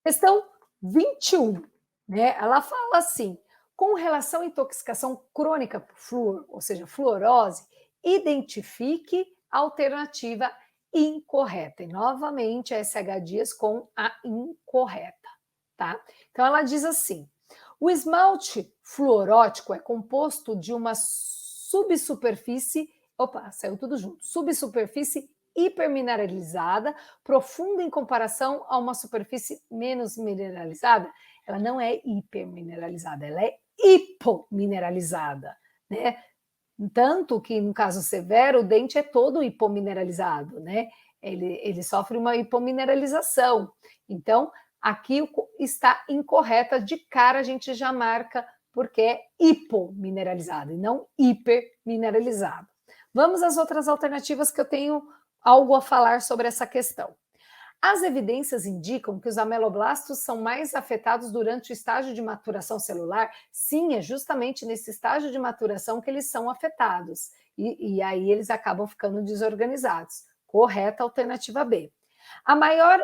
Questão 21, né? Ela fala assim: com relação à intoxicação crônica por flúor, ou seja, fluorose, identifique a alternativa incorreta. E novamente a SH Dias com a incorreta, tá? Então ela diz assim: o esmalte fluorótico é composto de uma subsuperfície, opa, saiu tudo junto, subsuperfície hipermineralizada, profunda em comparação a uma superfície menos mineralizada. Ela não é hipermineralizada, ela é hipomineralizada, né? Tanto que, no caso severo, o dente é todo hipomineralizado, né? Ele sofre uma hipomineralização. Então, aqui está incorreta, de cara a gente já marca porque é hipomineralizado e não hipermineralizado. Vamos às outras alternativas que eu tenho algo a falar sobre essa questão. As evidências indicam que os ameloblastos são mais afetados durante o estágio de maturação celular. Sim, é justamente nesse estágio de maturação que eles são afetados. E aí eles acabam ficando desorganizados. Correta a alternativa B. A maior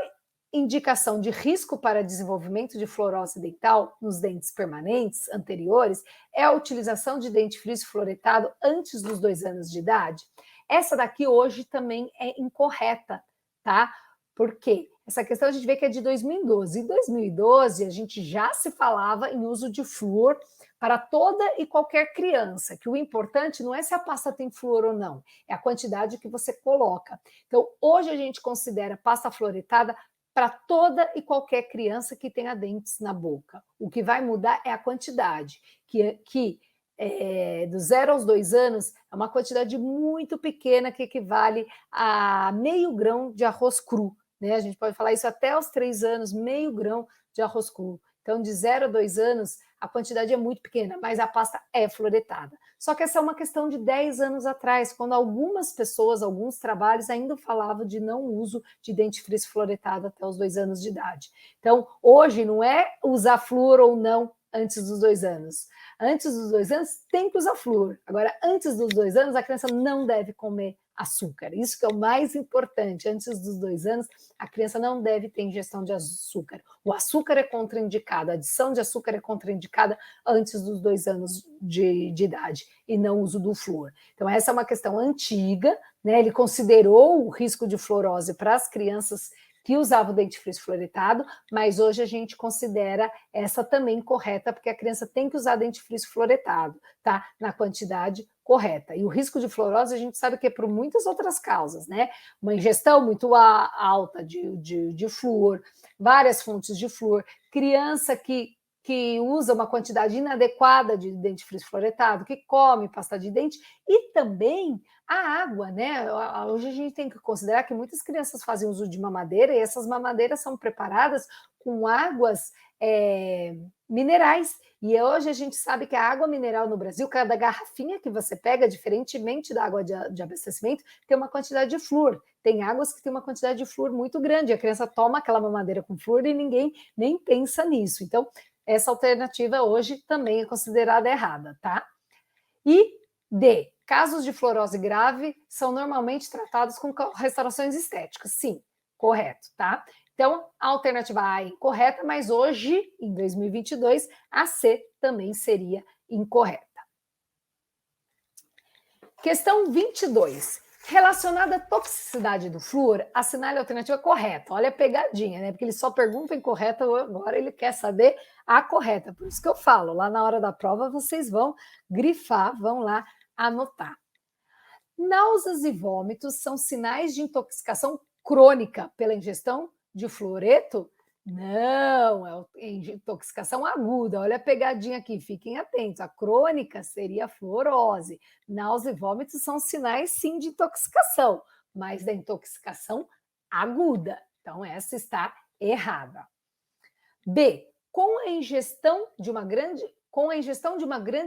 indicação de risco para desenvolvimento de fluorose dental nos dentes permanentes anteriores é a utilização de dentifrício fluoretado antes dos 2 anos de idade. Essa daqui hoje também é incorreta, tá? Por quê? Essa questão a gente vê que é de 2012. Em 2012, a gente já se falava em uso de flúor para toda e qualquer criança, que o importante não é se a pasta tem flúor ou não, é a quantidade que você coloca. Então, hoje a gente considera pasta fluoretada para toda e qualquer criança que tenha dentes na boca. O que vai mudar é a quantidade, que do 0 aos 2 anos é uma quantidade muito pequena que equivale a meio grão de arroz cru. Né? A gente pode falar isso até aos 3 anos, meio grão de arroz cru. Então, de 0 a 2 anos, a quantidade é muito pequena, mas a pasta é fluoretada. Só que essa é uma questão de 10 anos atrás, quando algumas pessoas, alguns trabalhos ainda falavam de não uso de dentifrício fluoretado até os 2 anos de idade. Então, hoje não é usar flúor ou não antes dos 2 anos. Antes dos 2 anos, tem que usar flúor. Agora, antes dos 2 anos, a criança não deve comer açúcar. Isso que é o mais importante. Antes dos 2 anos, a criança não deve ter ingestão de açúcar. O açúcar é contraindicado, a adição de açúcar é contraindicada antes dos 2 anos de idade, e não o uso do flúor. Então, essa é uma questão antiga, né? Ele considerou o risco de fluorose para as crianças que usavam dentifrício fluoretado, mas hoje a gente considera essa também correta, porque a criança tem que usar dentifrício fluoretado, tá? Na quantidade correta. E o risco de fluorose a gente sabe que é por muitas outras causas, né? Uma ingestão muito alta de flúor, várias fontes de flúor, criança que usa uma quantidade inadequada de dentifrício fluoretado, que come pasta de dente, e também a água, né? Hoje a gente tem que considerar que muitas crianças fazem uso de mamadeira, e essas mamadeiras são preparadas com águas minerais. E hoje a gente sabe que a água mineral no Brasil, cada garrafinha que você pega, diferentemente da água de abastecimento, tem uma quantidade de flúor. Tem águas que tem uma quantidade de flúor muito grande. A criança toma aquela mamadeira com flúor e ninguém nem pensa nisso. Então, essa alternativa hoje também é considerada errada, tá? E D. Casos de fluorose grave são normalmente tratados com restaurações estéticas. Sim, correto, tá? Então, a alternativa A é incorreta, mas hoje, em 2022, a C também seria incorreta. Questão 22. Relacionada à toxicidade do flúor, assinale a alternativa correta. Olha a pegadinha, né? Porque ele só pergunta incorreta, agora ele quer saber a correta. Por isso que eu falo, lá na hora da prova vocês vão grifar, vão lá anotar. Náuseas e vômitos são sinais de intoxicação crônica pela ingestão de fluoreto? Não, é intoxicação aguda. Olha a pegadinha aqui, fiquem atentos. A crônica seria a fluorose. Náusea e vômitos são sinais, sim, de intoxicação, mas da intoxicação aguda. Então, essa está errada. B. Com a ingestão de uma grande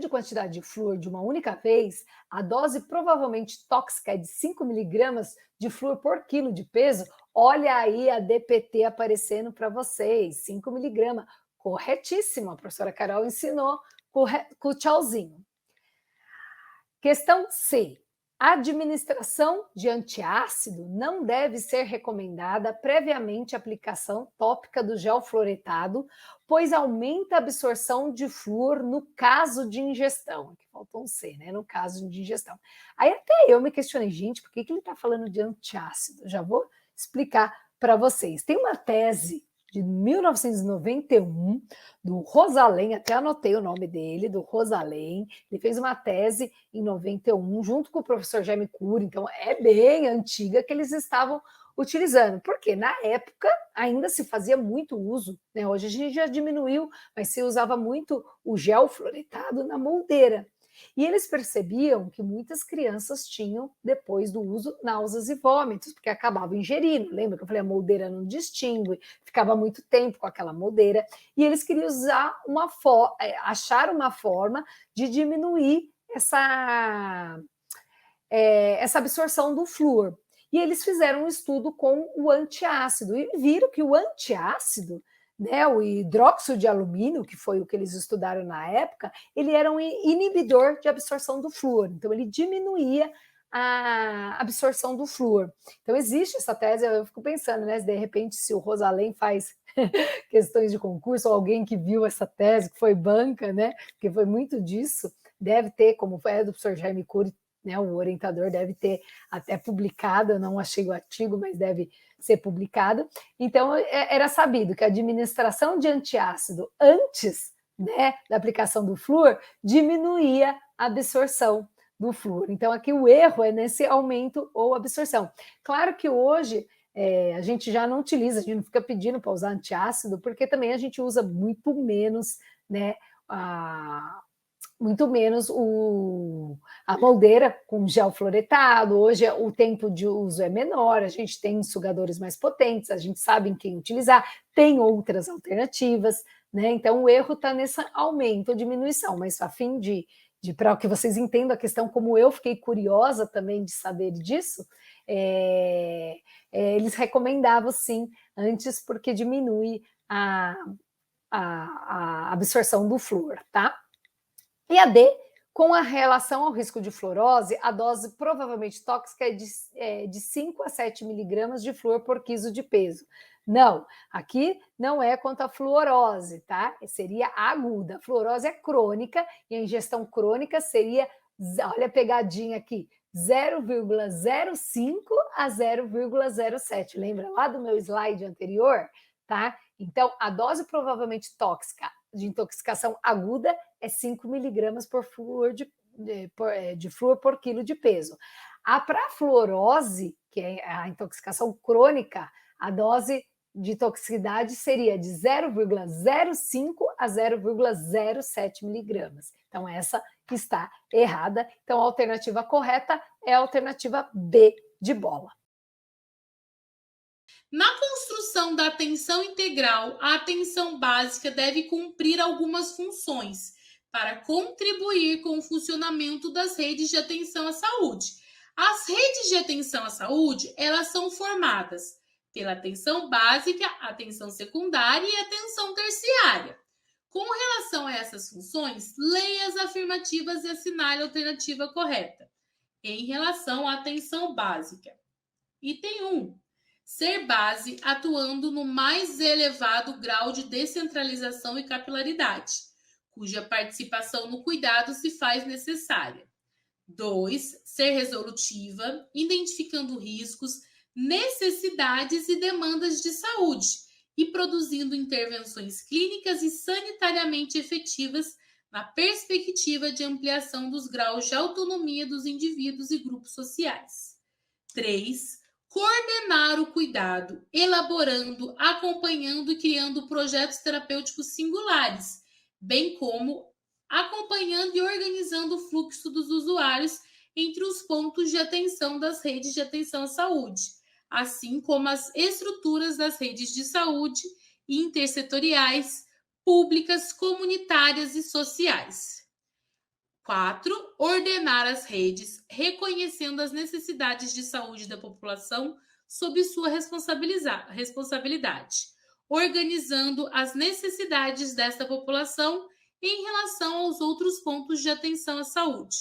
quantidade de flúor de uma única vez, a dose provavelmente tóxica é de 5 miligramas de flúor por quilo de peso. Olha aí a DPT aparecendo para vocês, 5 miligramas. Corretíssimo, a professora Carol ensinou com o tchauzinho. Questão C. A administração de antiácido não deve ser recomendada previamente a aplicação tópica do gel fluoretado, pois aumenta a absorção de flúor no caso de ingestão. Aqui faltou um C, né? No caso de ingestão. Aí até eu me questionei, gente, por que ele está falando de antiácido? Já vou explicar para vocês. Tem uma tese de 1991, do Rosalém, até anotei o nome dele, do Rosalém. Ele fez uma tese em 91, junto com o professor Jaime Cury, então é bem antiga que eles estavam utilizando, porque na época ainda se fazia muito uso, né? Hoje a gente já diminuiu, mas se usava muito o gel fluoretado na moldeira. E eles percebiam que muitas crianças tinham, depois do uso, náuseas e vômitos, porque acabavam ingerindo. Lembra que eu falei, a moldeira não distingue, ficava muito tempo com aquela moldeira. E eles queriam achar uma forma de diminuir essa absorção do flúor. E eles fizeram um estudo com o antiácido e viram que o antiácido, né, o hidróxido de alumínio, que foi o que eles estudaram na época, ele era um inibidor de absorção do flúor, então ele diminuía a absorção do flúor. Então existe essa tese, eu fico pensando, né, de repente se o Rosalém faz questões de concurso, ou alguém que viu essa tese, que foi banca, né, porque foi muito disso, deve ter, como foi do professor Jaime Cury, né, o orientador deve ter até publicado, eu não achei o artigo, mas deve ser publicado. Então, era sabido que a administração de antiácido antes, né, da aplicação do flúor diminuía a absorção do flúor. Então, aqui o erro é nesse aumento ou absorção. Claro que hoje a gente já não utiliza, a gente não fica pedindo para usar antiácido, porque também a gente usa muito menos, né, muito menos a moldeira com gel fluoretado. Hoje o tempo de uso é menor, a gente tem sugadores mais potentes, a gente sabe em quem utilizar, tem outras alternativas, né? Então o erro está nesse aumento ou diminuição, mas a fim de para que vocês entendam a questão, como eu fiquei curiosa também de saber disso, eles recomendavam sim antes, porque diminui a absorção do flúor, tá? E a D, com a relação ao risco de fluorose, a dose provavelmente tóxica é de 5 a 7 miligramas de flúor por quilo de peso. Não, aqui não é quanto a fluorose, tá? Seria aguda. A fluorose é crônica e a ingestão crônica seria, olha a pegadinha aqui, 0,05 a 0,07. Lembra lá do meu slide anterior? Tá? Então, a dose provavelmente tóxica de intoxicação aguda é 5 miligramas por flúor de flúor por quilo de peso. Para a fluorose, que é a intoxicação crônica, a dose de toxicidade seria de 0,05 a 0,07 miligramas. Então, essa está errada. Então, a alternativa correta é a alternativa B de bola. Na construção da atenção integral, a atenção básica deve cumprir algumas funções para contribuir com o funcionamento das redes de atenção à saúde. As redes de atenção à saúde, elas são formadas pela atenção básica, atenção secundária e atenção terciária. Com relação a essas funções, leia as afirmativas e assinale a alternativa correta. Em relação à atenção básica, item 1. Ser base atuando no mais elevado grau de descentralização e capilaridade, cuja participação no cuidado se faz necessária. 2. Ser resolutiva, identificando riscos, necessidades e demandas de saúde e produzindo intervenções clínicas e sanitariamente efetivas na perspectiva de ampliação dos graus de autonomia dos indivíduos e grupos sociais. 3. Coordenar o cuidado, elaborando, acompanhando e criando projetos terapêuticos singulares, bem como acompanhando e organizando o fluxo dos usuários entre os pontos de atenção das redes de atenção à saúde, assim como as estruturas das redes de saúde intersetoriais, públicas, comunitárias e sociais. 4. Ordenar as redes, reconhecendo as necessidades de saúde da população sob sua responsabilidade, organizando as necessidades desta população em relação aos outros pontos de atenção à saúde,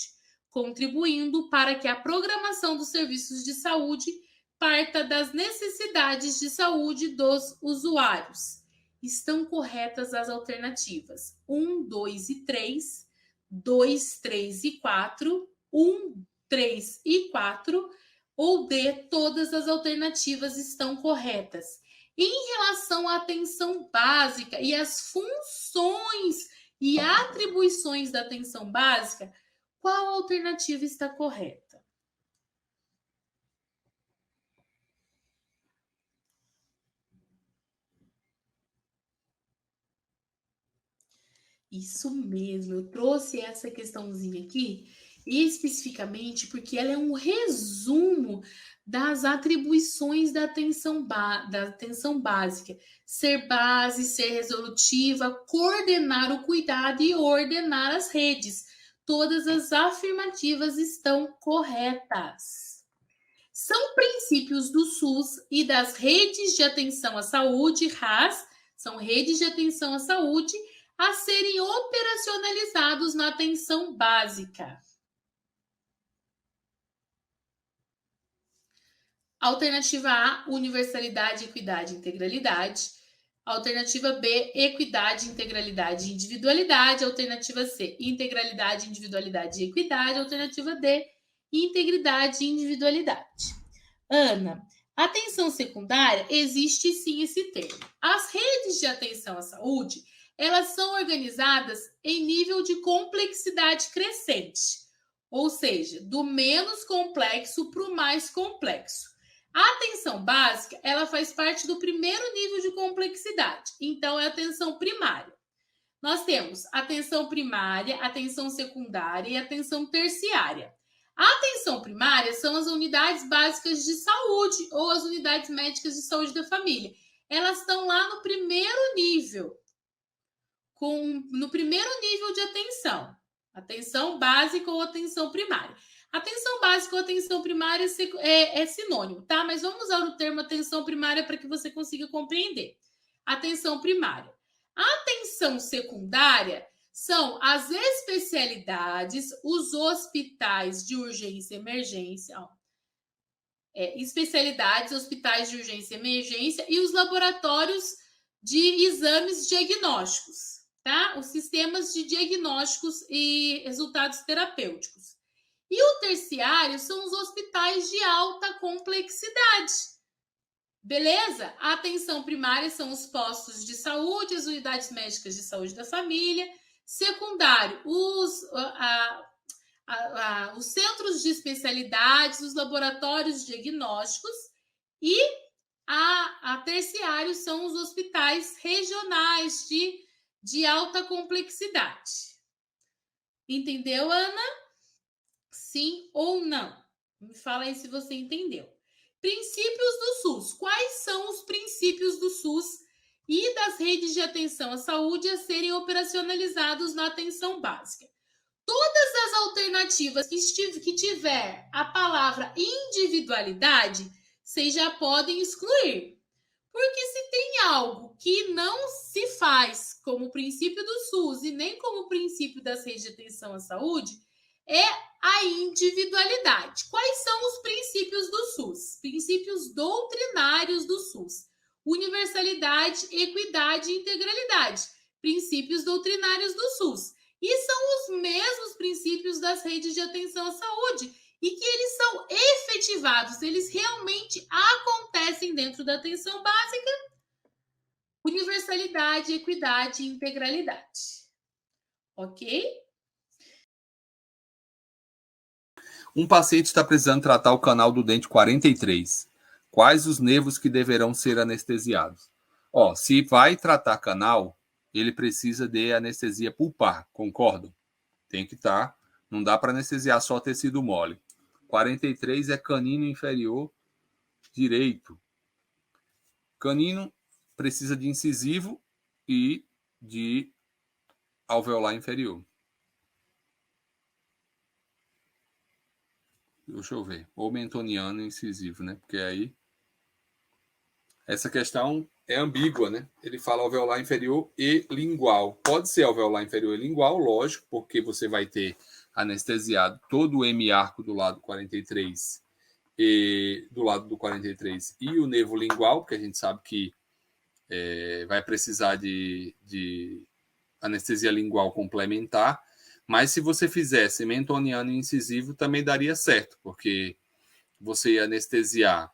contribuindo para que a programação dos serviços de saúde parta das necessidades de saúde dos usuários. Estão corretas as alternativas 1, 2 e 3, 2, 3 e 4, 1, 3 e 4, ou D, todas as alternativas estão corretas. Em relação à atenção básica e às funções e atribuições da atenção básica, qual alternativa está correta? Isso mesmo, eu trouxe essa questãozinha aqui especificamente porque ela é um resumo das atribuições da atenção básica. Ser base, ser resolutiva, coordenar o cuidado e ordenar as redes. Todas as afirmativas estão corretas. São princípios do SUS e das redes de atenção à saúde, RAS, são redes de atenção à saúde, a serem operacionalizados na atenção básica. Alternativa A, universalidade, equidade e integralidade. Alternativa B, equidade, integralidade e individualidade. Alternativa C, integralidade, individualidade e equidade. Alternativa D, integridade e individualidade. Ana, atenção secundária, existe sim esse termo. As redes de atenção à saúde, elas são organizadas em nível de complexidade crescente, ou seja, do menos complexo para o mais complexo. A atenção básica, ela faz parte do primeiro nível de complexidade, então é a atenção primária. Nós temos atenção primária, atenção secundária e atenção terciária. A atenção primária são as unidades básicas de saúde ou as unidades médicas de saúde da família. Elas estão lá no primeiro nível. No primeiro nível de atenção básica ou atenção primária. Atenção básica ou atenção primária é sinônimo, tá? Mas vamos usar o termo atenção primária para que você consiga compreender. Atenção primária. A atenção secundária são as especialidades, os hospitais de urgência e emergência, especialidades, hospitais de urgência e emergência e os laboratórios de exames diagnósticos. Tá? Os sistemas de diagnósticos e resultados terapêuticos. E o terciário são os hospitais de alta complexidade. Beleza? A atenção primária são os postos de saúde, as unidades médicas de saúde da família. Secundário, os centros de especialidades, os laboratórios diagnósticos. E a terciário são os hospitais regionais de alta complexidade. Entendeu, Ana? Sim ou não? Me fala aí se você entendeu. Princípios do SUS. Quais são os princípios do SUS e das redes de atenção à saúde a serem operacionalizados na atenção básica? Todas as alternativas que tiver a palavra individualidade, vocês já podem excluir. Porque se tem algo que não se faz como princípio do SUS e nem como princípio das redes de atenção à saúde, é a individualidade. Quais são os princípios do SUS? Princípios doutrinários do SUS. Universalidade, equidade e integralidade. Princípios doutrinários do SUS. E são os mesmos princípios das redes de atenção à saúde. E que eles são efetivados, eles realmente acontecem dentro da atenção básica, universalidade, equidade e integralidade. Ok? Um paciente está precisando tratar o canal do dente 43. Quais os nervos que deverão ser anestesiados? Se vai tratar canal, ele precisa de anestesia pulpar, concordam? Tem que estar, não dá para anestesiar só tecido mole. 43 é canino inferior direito. Canino precisa de incisivo e de alveolar inferior. Deixa eu ver. Ou mentoniano incisivo, né? Porque aí essa questão é ambígua, né? Ele fala alveolar inferior e lingual. Pode ser alveolar inferior e lingual, lógico, porque você vai ter anestesiado todo o hemiarco do lado 43 e do lado do 43 e o nervo lingual, porque a gente sabe que vai precisar de anestesia lingual complementar, mas se você fizesse mentoniano incisivo também daria certo, porque você ia anestesiar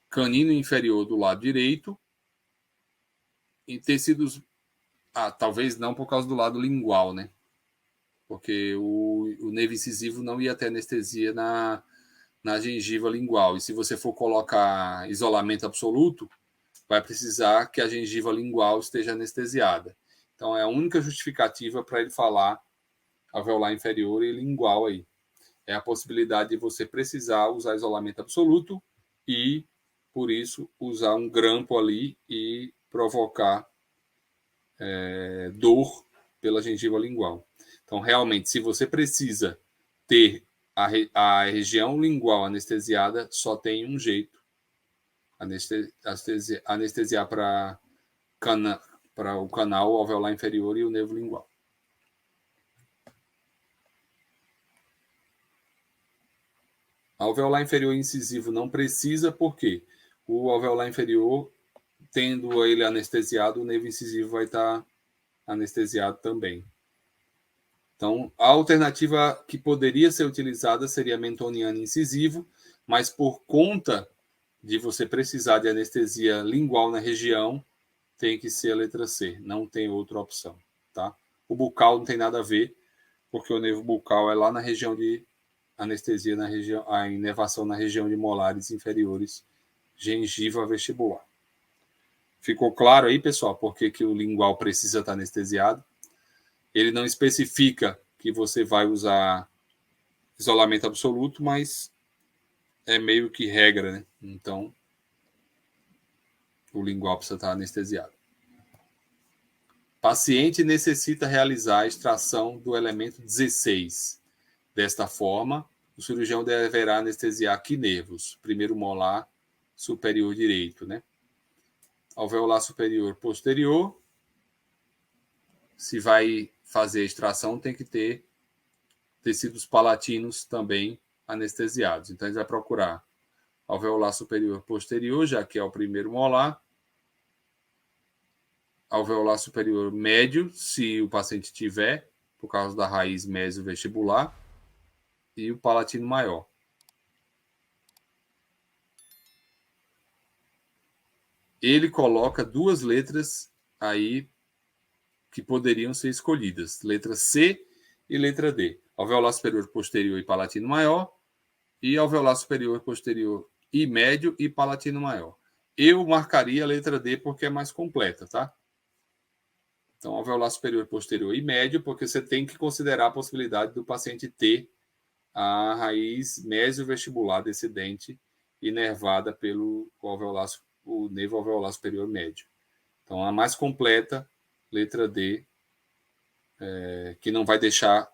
canino inferior do lado direito em tecidos, talvez não por causa do lado lingual, né? Porque o nervo incisivo não ia ter anestesia na gengiva lingual. E se você for colocar isolamento absoluto, vai precisar que a gengiva lingual esteja anestesiada. Então, é a única justificativa para ele falar alveolar inferior e lingual aí. É a possibilidade de você precisar usar isolamento absoluto e, por isso, usar um grampo ali e provocar dor pela gengiva lingual. Então, realmente, se você precisa ter a região lingual anestesiada, só tem um jeito. Anestesiar para o canal alveolar inferior e o nervo lingual. Alveolar inferior incisivo não precisa, porque o alveolar inferior, tendo ele anestesiado, o nervo incisivo vai estar anestesiado também. Então, a alternativa que poderia ser utilizada seria mentoniano incisivo, mas por conta de você precisar de anestesia lingual na região, tem que ser a letra C, não tem outra opção, tá? O bucal não tem nada a ver, porque o nervo bucal é lá na região de anestesia, a inervação na região de molares inferiores, gengiva vestibular. Ficou claro aí, pessoal, por que o lingual precisa estar anestesiado? Ele não especifica que você vai usar isolamento absoluto, mas é meio que regra, né? Então, o lingual precisa estar anestesiado. Paciente necessita realizar a extração do elemento 16. Desta forma, o cirurgião deverá anestesiar que nervos? Primeiro molar superior direito, né? Alveolar superior posterior. Se vai fazer a extração, tem que ter tecidos palatinos também anestesiados. Então, a gente vai procurar alveolar superior posterior, já que é o primeiro molar. Alveolar superior médio, se o paciente tiver, por causa da raiz mesovestibular. E o palatino maior. Ele coloca duas letras aí que poderiam ser escolhidas. Letra C e letra D. Alveolar superior posterior e palatino maior. E alveolar superior posterior e médio e palatino maior. Eu marcaria a letra D porque é mais completa, tá? Então, alveolar superior posterior e médio, porque você tem que considerar a possibilidade do paciente ter a raiz mesovestibular desse dente inervada pelo o nervo alveolar superior médio. Então, a mais completa, letra D, que não vai deixar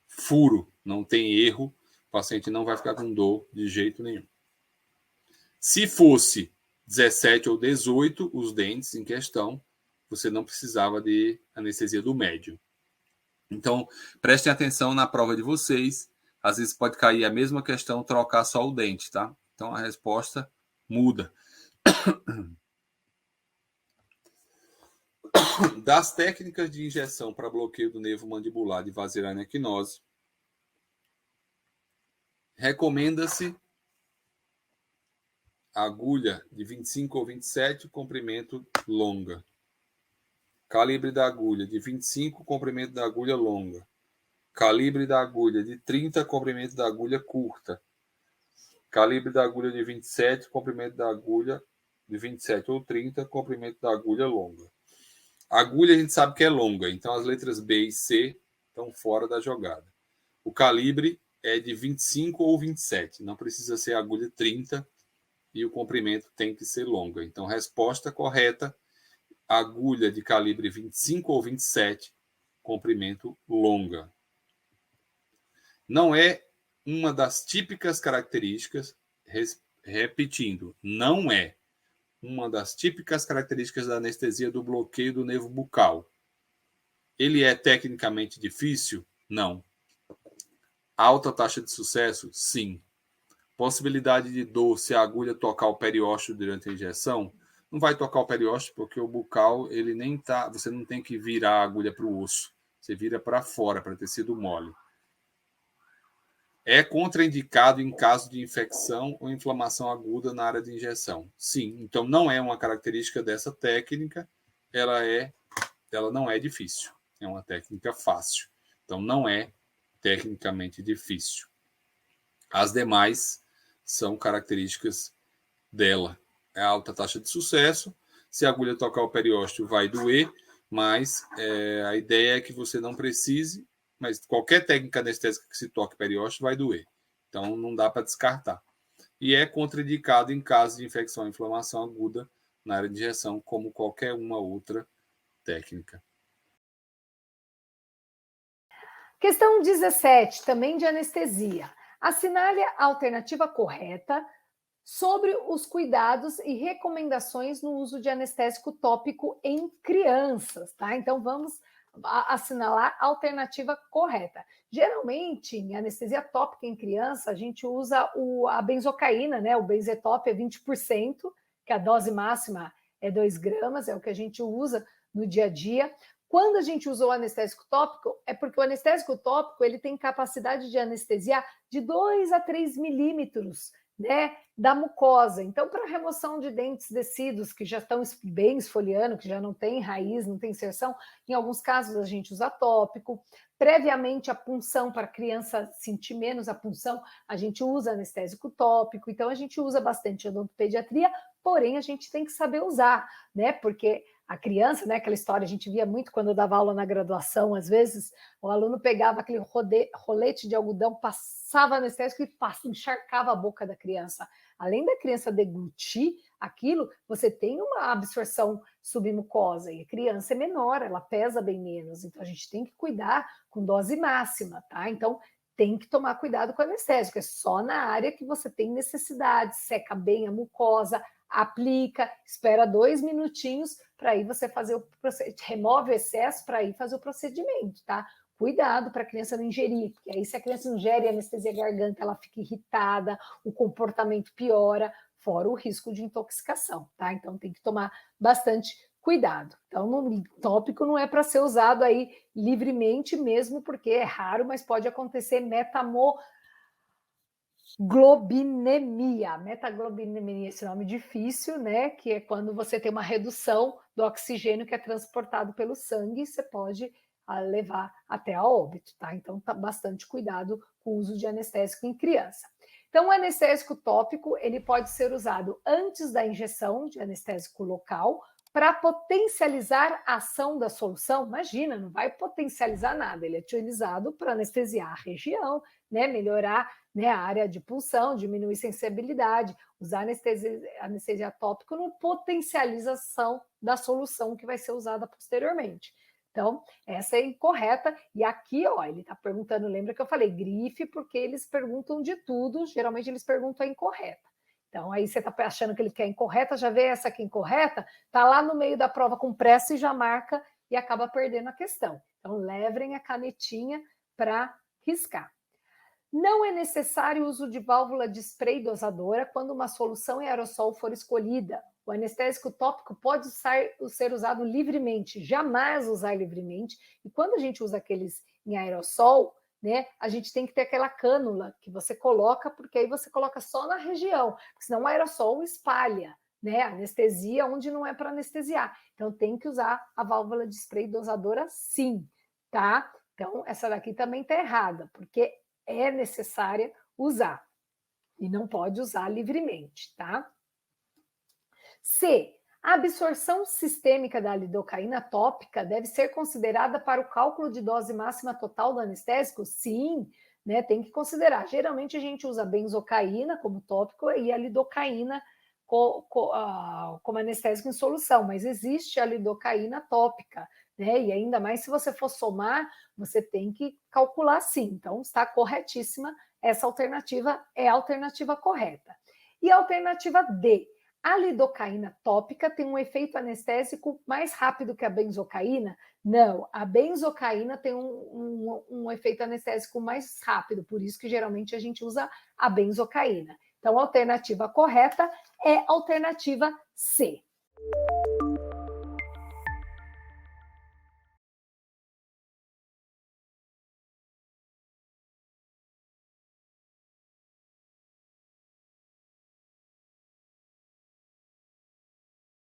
furo, não tem erro, o paciente não vai ficar com dor de jeito nenhum. Se fosse 17 ou 18, os dentes em questão, você não precisava de anestesia do médio. Então, prestem atenção na prova de vocês. Às vezes pode cair a mesma questão, trocar só o dente, tá? Então a resposta muda. Das técnicas de injeção para bloqueio do nervo mandibular de vaselina equinose, recomenda-se agulha de 25 ou 27, comprimento longa. Calibre da agulha de 25, comprimento da agulha longa. Calibre da agulha de 30, comprimento da agulha curta. Calibre da agulha de 27, comprimento da agulha de 27 ou 30, comprimento da agulha longa. A agulha a gente sabe que é longa, então as letras B e C estão fora da jogada. O calibre é de 25 ou 27, não precisa ser agulha 30 e o comprimento tem que ser longa. Então, resposta correta, agulha de calibre 25 ou 27, comprimento longa. Não é uma das típicas características, repetindo, não é uma das típicas características da anestesia do bloqueio do nervo bucal. Ele é tecnicamente difícil? Não. Alta taxa de sucesso? Sim. Possibilidade de dor se a agulha tocar o periósteo durante a injeção? Não vai tocar o periósteo porque o bucal, ele nem tá, você não tem que virar a agulha para o osso. Você vira para fora, para tecido mole. É contraindicado em caso de infecção ou inflamação aguda na área de injeção. Sim, então não é uma característica dessa técnica, ela não é difícil. É uma técnica fácil. Então não é tecnicamente difícil. As demais são características dela. É a alta taxa de sucesso. Se a agulha tocar o periósteo, vai doer, mas a ideia é que você não precise, mas qualquer técnica anestésica que se toque periósteo vai doer. Então, não dá para descartar. E é contraindicado em caso de infecção e inflamação aguda na área de injeção, como qualquer uma outra técnica. Questão 17, também de anestesia. Assinale a alternativa correta sobre os cuidados e recomendações no uso de anestésico tópico em crianças, tá? Então vamos assinalar a alternativa correta. Geralmente, em anestesia tópica em criança, a gente usa a benzocaína, né? O benzetop é 20%, que a dose máxima é 2 gramas, é o que a gente usa no dia a dia. Quando a gente usou o anestésico tópico, é porque o anestésico tópico ele tem capacidade de anestesiar de 2 a 3 milímetros, né, da mucosa. Então, para remoção de dentes descidos que já estão bem esfoliando, que já não tem raiz, não tem inserção, em alguns casos a gente usa tópico. Previamente, a punção, para a criança sentir menos a punção, a gente usa anestésico tópico. Então, a gente usa bastante odontopediatria, porém, a gente tem que saber usar, né, porque a criança, né, aquela história, a gente via muito quando eu dava aula na graduação, às vezes, o aluno pegava aquele rolete de algodão, passava anestésico e encharcava a boca da criança. Além da criança deglutir aquilo, você tem uma absorção submucosa, e a criança é menor, ela pesa bem menos, então a gente tem que cuidar com dose máxima, tá? Então, tem que tomar cuidado com o anestésico, é só na área que você tem necessidade, seca bem a mucosa, aplica, espera 2 minutinhos para aí você fazer o procedimento, remove o excesso para aí fazer o procedimento, tá? Cuidado para a criança não ingerir, porque aí se a criança ingere anestesia garganta, ela fica irritada, o comportamento piora, fora o risco de intoxicação, tá? Então tem que tomar bastante cuidado. Então, o tópico não é para ser usado aí livremente mesmo, porque é raro, mas pode acontecer metaglobinemia, esse nome difícil, né? Que é quando você tem uma redução do oxigênio que é transportado pelo sangue, você pode levar até a óbito, tá? Então, tá bastante cuidado com o uso de anestésico em criança. Então, o anestésico tópico, ele pode ser usado antes da injeção de anestésico local para potencializar a ação da solução. Imagina, não vai potencializar nada, ele é utilizado para anestesiar a região, né? Melhorar, né, a área de punção, diminuir sensibilidade. Usar anestesia tópica não potencializa a ação da solução que vai ser usada posteriormente. Então, essa é incorreta. E aqui, ó, ele está perguntando, lembra que eu falei grife, porque eles perguntam de tudo, geralmente eles perguntam a incorreta. Então, aí você está achando que ele quer incorreta, já vê essa aqui incorreta, está lá no meio da prova com pressa e já marca e acaba perdendo a questão. Então, levem a canetinha para riscar. Não é necessário o uso de válvula de spray dosadora quando uma solução em aerossol for escolhida. O anestésico tópico pode ser usado livremente, jamais usar livremente. E quando a gente usa aqueles em aerossol, né, a gente tem que ter aquela cânula que você coloca, porque aí você coloca só na região, senão o aerossol espalha, né, anestesia onde não é para anestesiar. Então tem que usar a válvula de spray dosadora sim, tá? Então essa daqui também está errada, porque é necessária usar e não pode usar livremente, tá? C. A absorção sistêmica da lidocaína tópica deve ser considerada para o cálculo de dose máxima total do anestésico? Sim, né? Tem que considerar. Geralmente a gente usa a benzocaína como tópico e a lidocaína como anestésico em solução, mas existe a lidocaína tópica, né? E ainda mais se você for somar, você tem que calcular sim. Então, está corretíssima. Essa alternativa é a alternativa correta. E a alternativa D. A lidocaína tópica tem um efeito anestésico mais rápido que a benzocaína? Não, a benzocaína tem um efeito anestésico mais rápido, por isso que geralmente a gente usa a benzocaína. Então, a alternativa correta é a alternativa C.